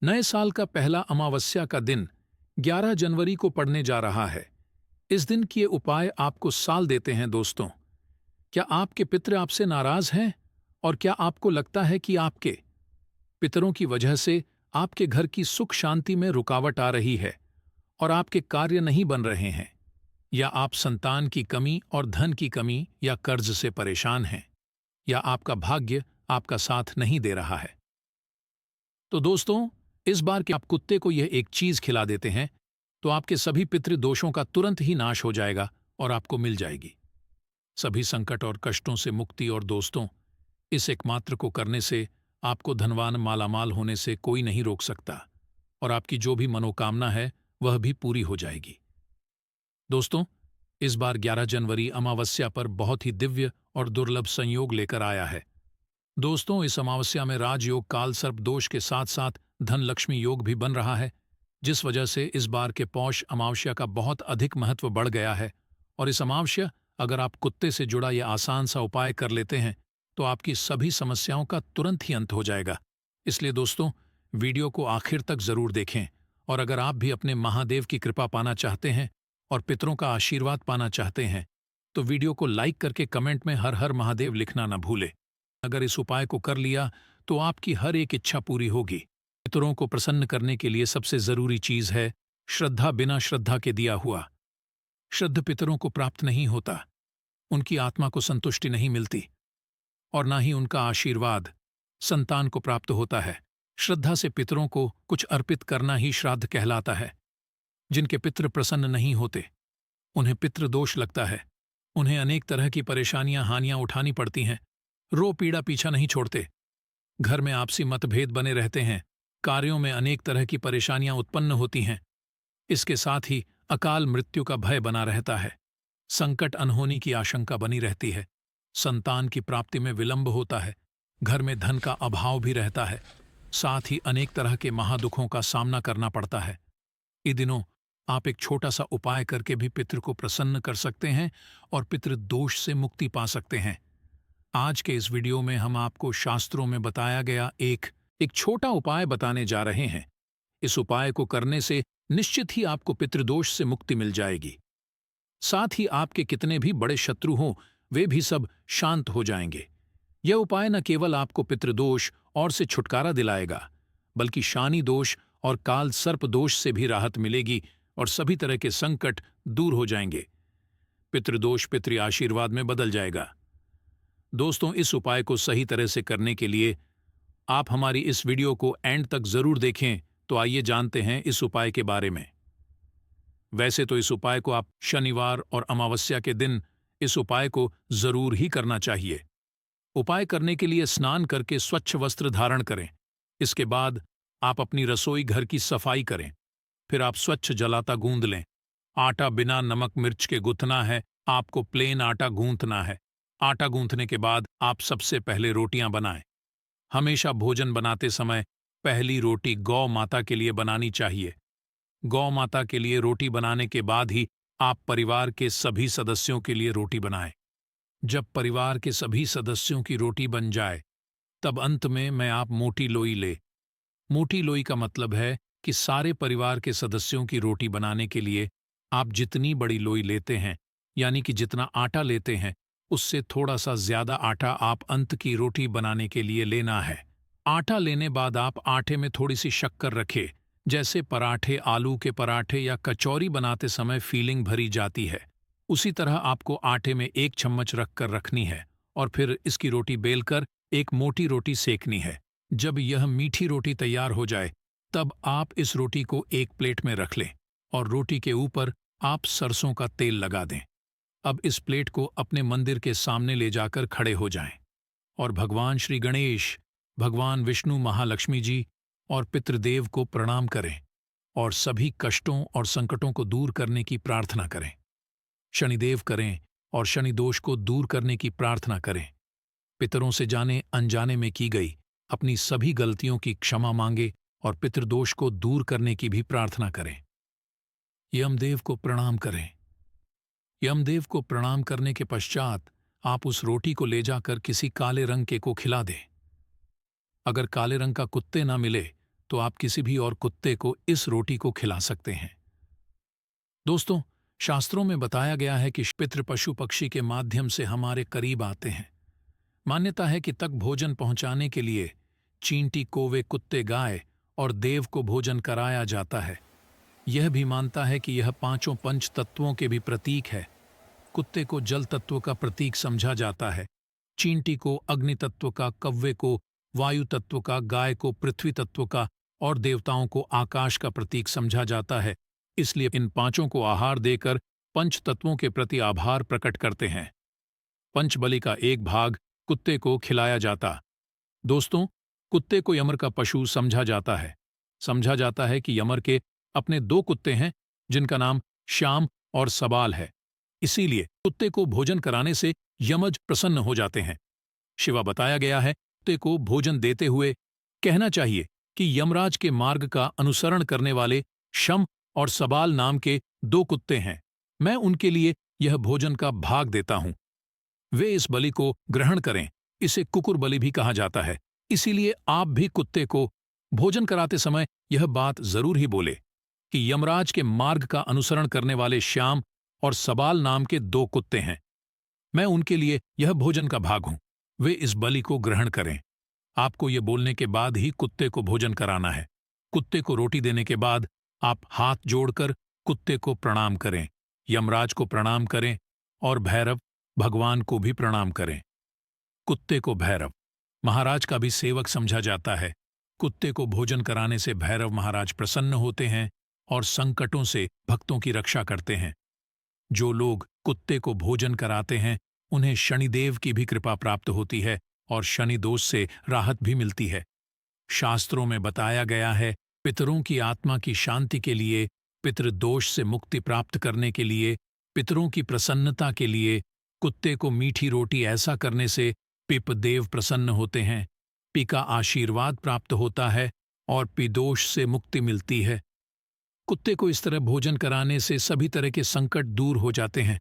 नए साल का पहला अमावस्या का दिन 11 जनवरी को पड़ने जा रहा है। इस दिन के उपाय आपको साल देते हैं दोस्तों। क्या आपके पितृ आपसे नाराज हैं? और क्या आपको लगता है कि आपके पितरों की वजह से आपके घर की सुख शांति में रुकावट आ रही है और आपके कार्य नहीं बन रहे हैं? या आप संतान की कमी और धन की कमी या कर्ज से परेशान हैं? या आपका भाग्य आपका साथ नहीं दे रहा है? तो दोस्तों, इस बार के आप कुत्ते को यह एक चीज खिला देते हैं तो आपके सभी पितृ दोषों का तुरंत ही नाश हो जाएगा और आपको मिल जाएगी सभी संकट और कष्टों से मुक्ति। और दोस्तों, इस एकमात्र को करने से आपको धनवान मालामाल होने से कोई नहीं रोक सकता और आपकी जो भी मनोकामना है वह भी पूरी हो जाएगी। दोस्तों, इस बार 11 जनवरी अमावस्या पर बहुत ही दिव्य और दुर्लभ संयोग लेकर आया है। दोस्तों, इस अमावस्या में राजयोग काल सर्प दोष के साथ साथ धन लक्ष्मी योग भी बन रहा है, जिस वजह से इस बार के पौष अमावस्या का बहुत अधिक महत्व बढ़ गया है। और इस अमावस्या अगर आप कुत्ते से जुड़ा यह आसान सा उपाय कर लेते हैं तो आपकी सभी समस्याओं का तुरंत ही अंत हो जाएगा। इसलिए दोस्तों, वीडियो को आखिर तक जरूर देखें। और अगर आप भी अपने महादेव की कृपा पाना चाहते हैं और पितरों का आशीर्वाद पाना चाहते हैं तो वीडियो को लाइक करके कमेंट में हर हर महादेव लिखना न भूलें। अगर इस उपाय को कर लिया तो आपकी हर एक इच्छा पूरी होगी। पितरों को प्रसन्न करने के लिए सबसे जरूरी चीज है श्रद्धा। बिना श्रद्धा के दिया हुआ श्रद्ध पितरों को प्राप्त नहीं होता, उनकी आत्मा को संतुष्टि नहीं मिलती और ना ही उनका आशीर्वाद संतान को प्राप्त होता है। श्रद्धा से पितरों को कुछ अर्पित करना ही श्राद्ध कहलाता है। जिनके पितृ प्रसन्न नहीं होते उन्हें पितृ दोष लगता है, उन्हें अनेक तरह की परेशानियां हानियां उठानी पड़ती हैं। रो पीड़ा पीछा नहीं छोड़ते, घर में आपसी मतभेद बने रहते हैं, कार्यों में अनेक तरह की परेशानियां उत्पन्न होती हैं। इसके साथ ही अकाल मृत्यु का भय बना रहता है, संकट अनहोनी की आशंका बनी रहती है, संतान की प्राप्ति में विलंब होता है, घर में धन का अभाव भी रहता है, साथ ही अनेक तरह के महादुखों का सामना करना पड़ता है। इन दिनों आप एक छोटा सा उपाय करके भी पितृ को प्रसन्न कर सकते हैं और पितृ दोष से मुक्ति पा सकते हैं। आज के इस वीडियो में हम आपको शास्त्रों में बताया गया एक छोटा उपाय बताने जा रहे हैं। इस उपाय को करने से निश्चित ही आपको पितृदोष से मुक्ति मिल जाएगी। साथ ही आपके कितने भी बड़े शत्रु हों वे भी सब शांत हो जाएंगे। यह उपाय न केवल आपको पितृदोष और से छुटकारा दिलाएगा बल्कि शानी दोष और काल सर्प दोष से भी राहत मिलेगी और सभी तरह के संकट दूर हो जाएंगे। पितृदोष पितृ आशीर्वाद में बदल जाएगा। दोस्तों, इस उपाय को सही तरह से करने के लिए आप हमारी इस वीडियो को एंड तक जरूर देखें। तो आइए जानते हैं इस उपाय के बारे में। वैसे तो इस उपाय को आप शनिवार और अमावस्या के दिन इस उपाय को जरूर ही करना चाहिए। उपाय करने के लिए स्नान करके स्वच्छ वस्त्र धारण करें। इसके बाद आप अपनी रसोई घर की सफाई करें। फिर आप स्वच्छ जलाता गूंद लें। आटा बिना नमक मिर्च के गूंथना है, आपको प्लेन आटा गूंथना है। आटा गूंथने के बाद आप सबसे पहले रोटियां बनाएं। हमेशा भोजन बनाते समय पहली रोटी गौ माता के लिए बनानी चाहिए। गौ माता के लिए रोटी बनाने के बाद ही आप परिवार के सभी सदस्यों के लिए रोटी बनाएं। जब परिवार के सभी सदस्यों की रोटी बन जाए तब अंत में मैं आप मोटी लोई ले। मोटी लोई का मतलब है कि सारे परिवार के सदस्यों की रोटी बनाने के लिए आप जितनी बड़ी लोई लेते हैं, यानी कि जितना आटा लेते हैं उससे थोड़ा सा ज्यादा आटा आप अंत की रोटी बनाने के लिए लेना है। आटा लेने बाद आप आटे में थोड़ी सी शक्कर रखें। जैसे पराठे, आलू के पराठे या कचौरी बनाते समय फीलिंग भरी जाती है, उसी तरह आपको आटे में 1 चम्मच रखकर रखनी है और फिर इसकी रोटी बेलकर एक मोटी रोटी सेकनी है। जब यह मीठी रोटी तैयार हो जाए तब आप इस रोटी को एक प्लेट में रख लें और रोटी के ऊपर आप सरसों का तेल लगा दें। अब इस प्लेट को अपने मंदिर के सामने ले जाकर खड़े हो जाएं और भगवान श्री गणेश, भगवान विष्णु, महालक्ष्मी जी और पितृदेव को प्रणाम करें और सभी कष्टों और संकटों को दूर करने की प्रार्थना करें। शनिदेव करें और शनि दोष को दूर करने की प्रार्थना करें। पितरों से जाने अनजाने में की गई अपनी सभी गलतियों की क्षमा मांगे और पितृदोष को दूर करने की भी प्रार्थना करें। यमदेव को प्रणाम करें। यमदेव को प्रणाम करने के पश्चात आप उस रोटी को ले जाकर किसी काले रंग के को खिला दें। अगर काले रंग का कुत्ते ना मिले तो आप किसी भी और कुत्ते को इस रोटी को खिला सकते हैं। दोस्तों, शास्त्रों में बताया गया है कि पितृ पशु पक्षी के माध्यम से हमारे करीब आते हैं। मान्यता है कि तक भोजन पहुंचाने के लिए चींटी, कौवे, कुत्ते, गाय और देव को भोजन कराया जाता है। यह भी मानता है कि यह पांचों पंच तत्वों के भी प्रतीक है। कुत्ते को जल तत्व का प्रतीक समझा जाता है, चींटी को अग्नि तत्व का, कौवे को वायु तत्व का, गाय को पृथ्वी तत्व का और देवताओं को आकाश का प्रतीक समझा जाता है। इसलिए इन पांचों को आहार देकर पंच तत्वों के प्रति आभार प्रकट करते हैं। पंचबलि का एक भाग कुत्ते को खिलाया जाता। दोस्तों, कुत्ते को यमर का पशु समझा जाता है। समझा जाता है कि यमर के अपने दो कुत्ते हैं जिनका नाम श्याम और सबाल है। इसीलिए कुत्ते को भोजन कराने से यमज प्रसन्न हो जाते हैं। शिवा बताया गया है, कुत्ते को भोजन देते हुए कहना चाहिए कि यमराज के मार्ग का अनुसरण करने वाले शम और सबाल नाम के दो कुत्ते हैं, मैं उनके लिए यह भोजन का भाग देता हूं, वे इस बलि को ग्रहण करें। इसे कुकुर बलि भी कहा जाता है। इसीलिए आप भी कुत्ते को भोजन कराते समय यह बात जरूर ही बोले कि यमराज के मार्ग का अनुसरण करने वाले श्याम और सबाल नाम के दो कुत्ते हैं, मैं उनके लिए यह भोजन का भाग हूं, वे इस बलि को ग्रहण करें। आपको ये बोलने के बाद ही कुत्ते को भोजन कराना है। कुत्ते को रोटी देने के बाद आप हाथ जोड़कर कुत्ते को प्रणाम करें, यमराज को प्रणाम करें और भैरव भगवान को भी प्रणाम करें। कुत्ते को भैरव महाराज का भी सेवक समझा जाता है। कुत्ते को भोजन कराने से भैरव महाराज प्रसन्न होते हैं और संकटों से भक्तों की रक्षा करते हैं। जो लोग कुत्ते को भोजन कराते हैं उन्हें शनिदेव की भी कृपा प्राप्त होती है और शनि दोष से राहत भी मिलती है। शास्त्रों में बताया गया है, पितरों की आत्मा की शांति के लिए, पितृदोष से मुक्ति प्राप्त करने के लिए, पितरों की प्रसन्नता के लिए कुत्ते को मीठी रोटी ऐसा करने से पिपदेव प्रसन्न होते हैं, पी का आशीर्वाद प्राप्त होता है और पिदोष से मुक्ति मिलती है। कुत्ते को इस तरह भोजन कराने से सभी तरह के संकट दूर हो जाते हैं।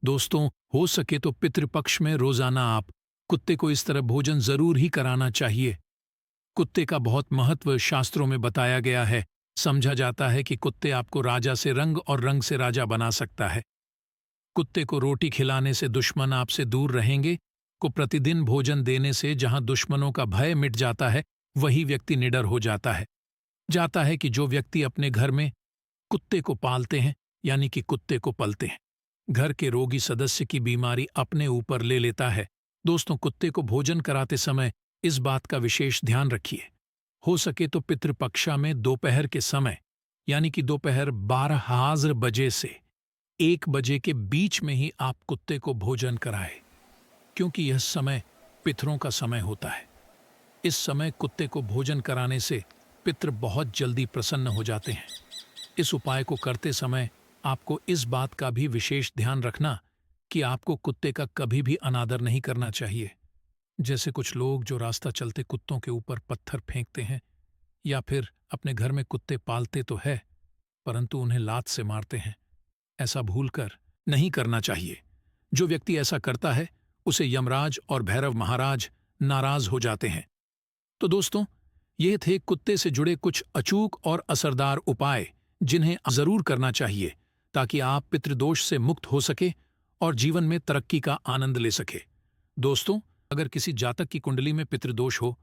दोस्तों, हो सके तो पितृपक्ष में रोजाना आप कुत्ते को इस तरह भोजन जरूर ही कराना चाहिए। कुत्ते का बहुत महत्व शास्त्रों में बताया गया है। समझा जाता है कि कुत्ते आपको राजा से रंग और रंग से राजा बना सकता है। कुत्ते को रोटी खिलाने से दुश्मन आपसे दूर रहेंगे। को प्रतिदिन भोजन देने से जहां दुश्मनों का भय मिट जाता है, वही व्यक्ति निडर हो जाता है कि जो व्यक्ति अपने घर में कुत्ते को पालते हैं, यानी कि कुत्ते को पलते हैं, घर के रोगी सदस्य की बीमारी अपने ऊपर ले लेता है। दोस्तों, कुत्ते को भोजन कराते समय इस बात का विशेष ध्यान रखिए। हो सके तो पितृपक्षा में दोपहर के समय, यानी कि दोपहर 12 बजे से 1 बजे के बीच में ही आप कुत्ते को भोजन कराएं, क्योंकि यह समय पितरों का समय होता है। इस समय कुत्ते को भोजन कराने से पितृ बहुत जल्दी प्रसन्न हो जाते हैं। इस उपाय को करते समय आपको इस बात का भी विशेष ध्यान रखना कि आपको कुत्ते का कभी भी अनादर नहीं करना चाहिए। जैसे कुछ लोग जो रास्ता चलते कुत्तों के ऊपर पत्थर फेंकते हैं, या फिर अपने घर में कुत्ते पालते तो है परंतु उन्हें लात से मारते हैं। ऐसा भूलकर नहीं करना चाहिए। जो व्यक्ति ऐसा करता है उसे यमराज और भैरव महाराज नाराज हो जाते हैं। तो दोस्तों, ये थे कुत्ते से जुड़े कुछ अचूक और असरदार उपाय जिन्हें जरूर करना चाहिए ताकि आप पितृदोष से मुक्त हो सके और जीवन में तरक्की का आनंद ले सके। दोस्तों, अगर किसी जातक की कुंडली में पितृदोष हो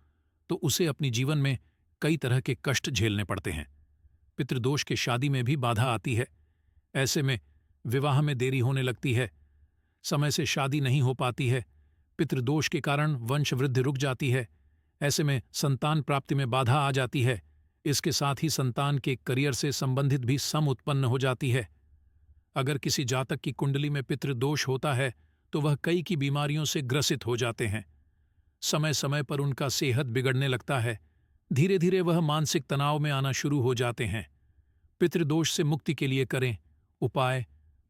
तो उसे अपनी जीवन में कई तरह के कष्ट झेलने पड़ते हैं। पितृदोष के शादी में भी बाधा आती है। ऐसे में विवाह में देरी होने लगती है, समय से शादी नहीं हो पाती है। पितृदोष के कारण वंश वृद्धि रुक जाती है। ऐसे में संतान प्राप्ति में बाधा आ जाती है। इसके साथ ही संतान के करियर से संबंधित भी सम उत्पन्न हो जाती है। अगर किसी जातक की कुंडली में पितृदोष होता है तो वह कई की बीमारियों से ग्रसित हो जाते हैं। समय समय पर उनका सेहत बिगड़ने लगता है। धीरे धीरे वह मानसिक तनाव में आना शुरू हो जाते हैं। पितृदोष से मुक्ति के लिए करें उपाय।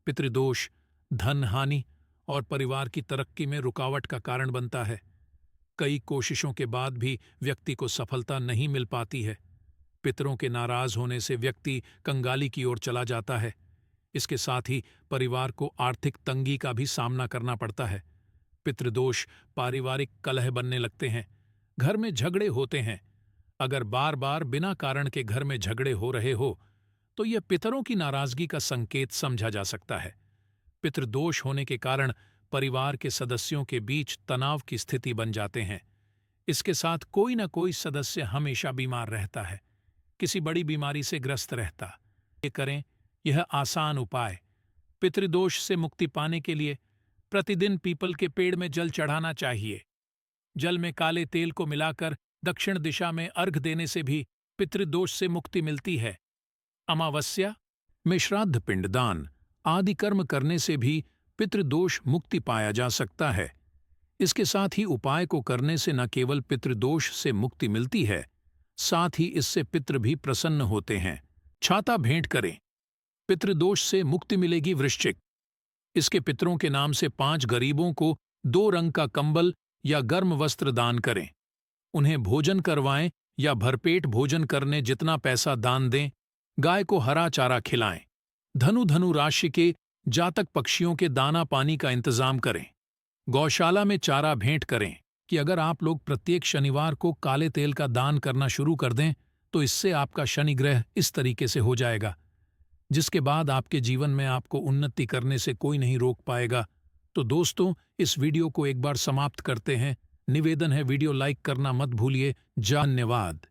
पितृदोष धन हानि और परिवार की तरक्की में रुकावट का कारण बनता है। कई कोशिशों के बाद भी व्यक्ति को सफलता नहीं मिल पाती है। पितरों के नाराज होने से व्यक्ति कंगाली की ओर चला जाता है। इसके साथ ही परिवार को आर्थिक तंगी का भी सामना करना पड़ता है। पितृदोष पारिवारिक कलह बनने लगते हैं, घर में झगड़े होते हैं। अगर बार बार बिना कारण के घर में झगड़े हो रहे हो तो यह पितरों की नाराजगी का संकेत समझा जा सकता है। पितृदोष होने के कारण परिवार के सदस्यों के बीच तनाव की स्थिति बन जाते हैं। इसके साथ कोई न कोई सदस्य हमेशा बीमार रहता है, किसी बड़ी बीमारी से ग्रस्त रहता। ये करें यह आसान उपाय। पितृदोष से मुक्ति पाने के लिए प्रतिदिन पीपल के पेड़ में जल चढ़ाना चाहिए। जल में काले तेल को मिलाकर दक्षिण दिशा में अर्घ देने से भी पितृदोष से मुक्ति मिलती है। अमावस्या में श्राद्ध पिंडदान आदि कर्म करने से भी पितृदोष मुक्ति पाया जा सकता है। इसके साथ ही उपाय को करने से न केवल पितृदोष से मुक्ति मिलती है, साथ ही इससे पितृ भी प्रसन्न होते हैं। छाता भेंट करें, पितृदोष से मुक्ति मिलेगी। वृश्चिक, इसके पितरों के नाम से 5 गरीबों को 2 रंग का कंबल या गर्म वस्त्र दान करें। उन्हें भोजन करवाएं या भरपेट भोजन करने जितना पैसा दान दें। गाय को हरा चारा खिलाएं। धनु राशि के जातक पक्षियों के दाना पानी का इंतजाम करें। गौशाला में चारा भेंट करें कि अगर आप लोग प्रत्येक शनिवार को काले तेल का दान करना शुरू कर दें तो इससे आपका शनि ग्रह इस तरीके से हो जाएगा, जिसके बाद आपके जीवन में आपको उन्नति करने से कोई नहीं रोक पाएगा। तो दोस्तों, इस वीडियो को एक बार समाप्त करते हैं। निवेदन है वीडियो लाइक करना मत भूलिए। धन्यवाद।